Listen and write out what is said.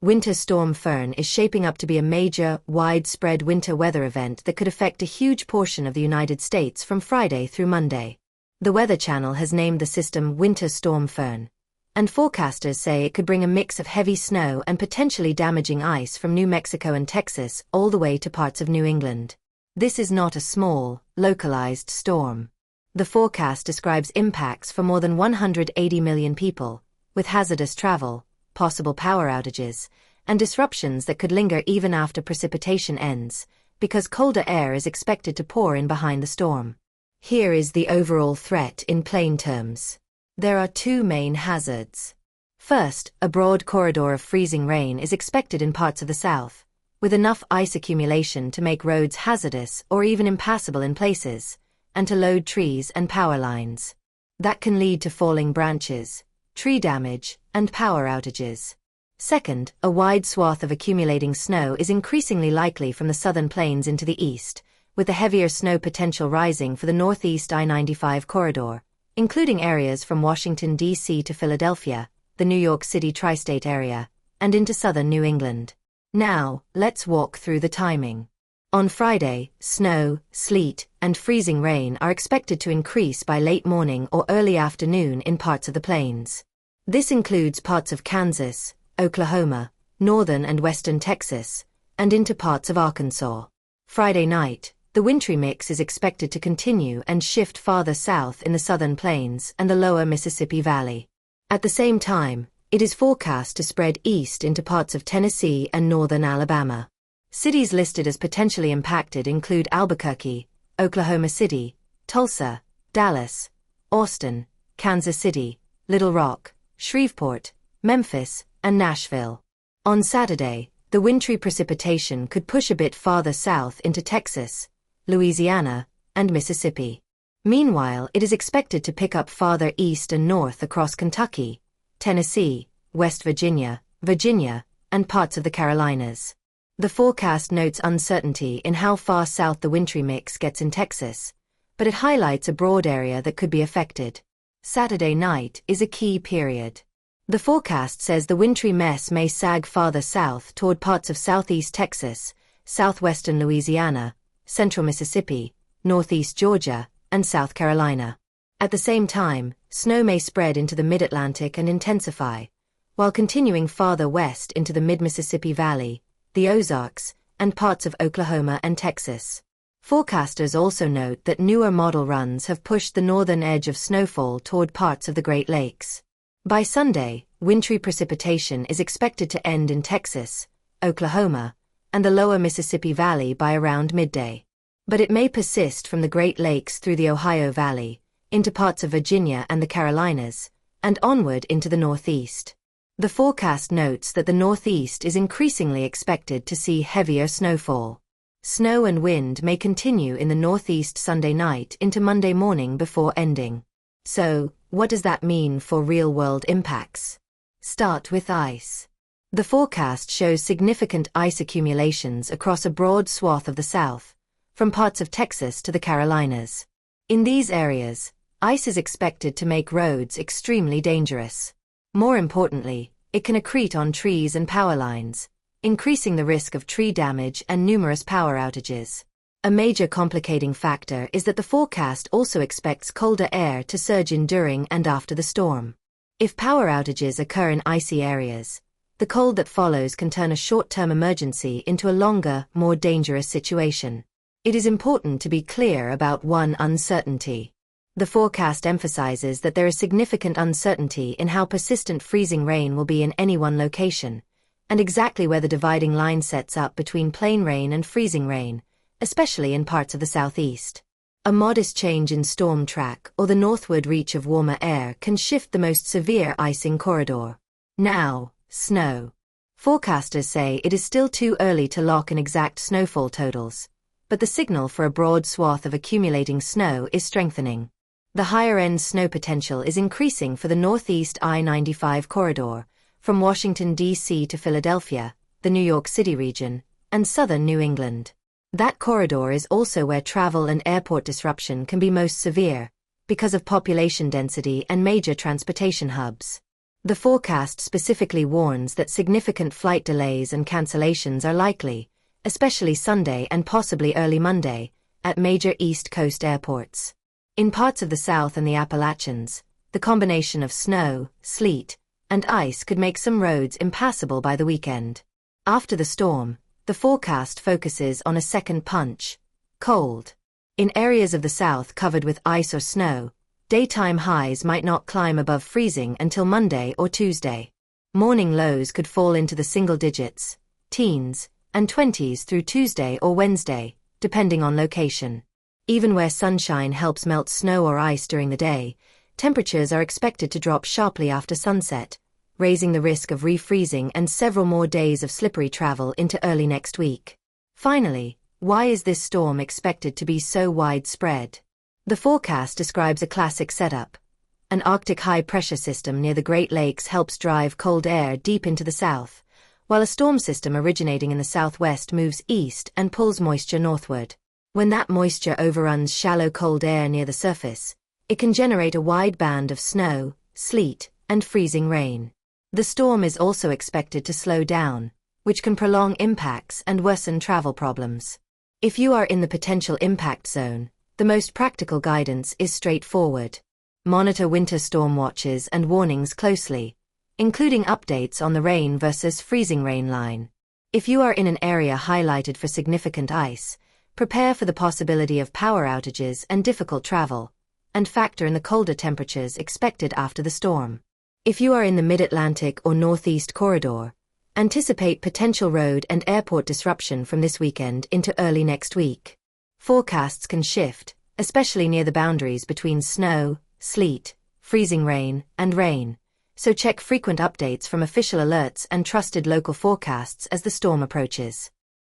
Winter Storm Fern is shaping up to be a major, widespread winter weather event that could affect a huge portion of the United States from Friday through Monday. The Weather Channel has named the system Winter Storm Fern, and forecasters say it could bring a mix of heavy snow and potentially damaging ice from New Mexico and Texas all the way to parts of New England. This is not a small, localized storm. The forecast describes impacts for more than 180 million people, with hazardous travel, possible power outages, and disruptions that could linger even after precipitation ends, because colder air is expected to pour in behind the storm. Here is the overall threat in plain terms. There are two main hazards. First, a broad corridor of freezing rain is expected in parts of the south, with enough ice accumulation to make roads hazardous or even impassable in places, and to load trees and power lines. That can lead to falling branches, tree damage, and power outages. Second, a wide swath of accumulating snow is increasingly likely from the southern plains into the east, with the heavier snow potential rising for the northeast I-95 corridor, including areas from Washington, D.C. to Philadelphia, the New York City tri-state area, and into southern New England. Now, let's walk through the timing. On Friday, snow, sleet, and freezing rain are expected to increase by late morning or early afternoon in parts of the plains. This includes parts of Kansas, Oklahoma, northern and western Texas, and into parts of Arkansas. Friday night, the wintry mix is expected to continue and shift farther south in the southern plains and the lower Mississippi Valley. At the same time, it is forecast to spread east into parts of Tennessee and northern Alabama. Cities listed as potentially impacted include Albuquerque, Oklahoma City, Tulsa, Dallas, Austin, Kansas City, Little Rock, Shreveport, Memphis, and Nashville. On Saturday, the wintry precipitation could push a bit farther south into Texas, Louisiana, and Mississippi. Meanwhile, it is expected to pick up farther east and north across Kentucky, Tennessee, West Virginia, and parts of the Carolinas. The forecast notes uncertainty in how far south the wintry mix gets in Texas, but it highlights a broad area that could be affected. Saturday night is a key period. The forecast says the wintry mess may sag farther south toward parts of southeast Texas, southwestern Louisiana, central Mississippi, northeast Georgia, and South Carolina. At the same time, snow may spread into the mid-Atlantic and intensify, while continuing farther west into the mid-Mississippi Valley, the Ozarks, and parts of Oklahoma and Texas. Forecasters also note that newer model runs have pushed the northern edge of snowfall toward parts of the Great Lakes. By Sunday, wintry precipitation is expected to end in Texas, Oklahoma, and the lower Mississippi Valley by around midday. But it may persist from the Great Lakes through the Ohio Valley, into parts of Virginia and the Carolinas, and onward into the Northeast. The forecast notes that the Northeast is increasingly expected to see heavier snowfall. Snow and wind may continue in the Northeast Sunday night into Monday morning before ending. So, what does that mean for real-world impacts? Start with ice. The forecast shows significant ice accumulations across a broad swath of the South, from parts of Texas to the Carolinas. In these areas, ice is expected to make roads extremely dangerous. More importantly, it can accrete on trees and power lines, increasing the risk of tree damage and numerous power outages. A major complicating factor is that the forecast also expects colder air to surge in during and after the storm. If power outages occur in icy areas, the cold that follows can turn a short-term emergency into a longer, more dangerous situation. It is important to be clear about one uncertainty. The forecast emphasizes that there is significant uncertainty in how persistent freezing rain will be in any one location, and exactly where the dividing line sets up between plain rain and freezing rain, especially in parts of the southeast. A modest change in storm track or the northward reach of warmer air can shift the most severe icing corridor. Now, snow. Forecasters say it is still too early to lock in exact snowfall totals, but the signal for a broad swath of accumulating snow is strengthening. The higher-end snow potential is increasing for the northeast I-95 corridor, from Washington, D.C. to Philadelphia, the New York City region, and southern New England. That corridor is also where travel and airport disruption can be most severe, because of population density and major transportation hubs. The forecast specifically warns that significant flight delays and cancellations are likely, especially Sunday and possibly early Monday, at major East Coast airports. In parts of the South and the Appalachians, the combination of snow, sleet, and ice could make some roads impassable by the weekend. After the storm, the forecast focuses on a second punch: cold. In areas of the South covered with ice or snow, daytime highs might not climb above freezing until Monday or Tuesday. Morning lows could fall into the single digits, teens, and 20s through Tuesday or Wednesday, depending on location. Even where sunshine helps melt snow or ice during the day, temperatures are expected to drop sharply after sunset, raising the risk of refreezing and several more days of slippery travel into early next week. Finally, why is this storm expected to be so widespread? The forecast describes a classic setup. An Arctic high-pressure system near the Great Lakes helps drive cold air deep into the south, while a storm system originating in the southwest moves east and pulls moisture northward. When that moisture overruns shallow cold air near the surface, it can generate a wide band of snow, sleet, and freezing rain. The storm is also expected to slow down, which can prolong impacts and worsen travel problems. If you are in the potential impact zone, the most practical guidance is straightforward. Monitor winter storm watches and warnings closely, including updates on the rain versus freezing rain line. If you are in an area highlighted for significant ice, prepare for the possibility of power outages and difficult travel, and factor in the colder temperatures expected after the storm. If you are in the Mid-Atlantic or Northeast corridor, anticipate potential road and airport disruption from this weekend into early next week. Forecasts can shift, especially near the boundaries between snow, sleet, freezing rain, and rain, so check frequent updates from official alerts and trusted local forecasts as the storm approaches.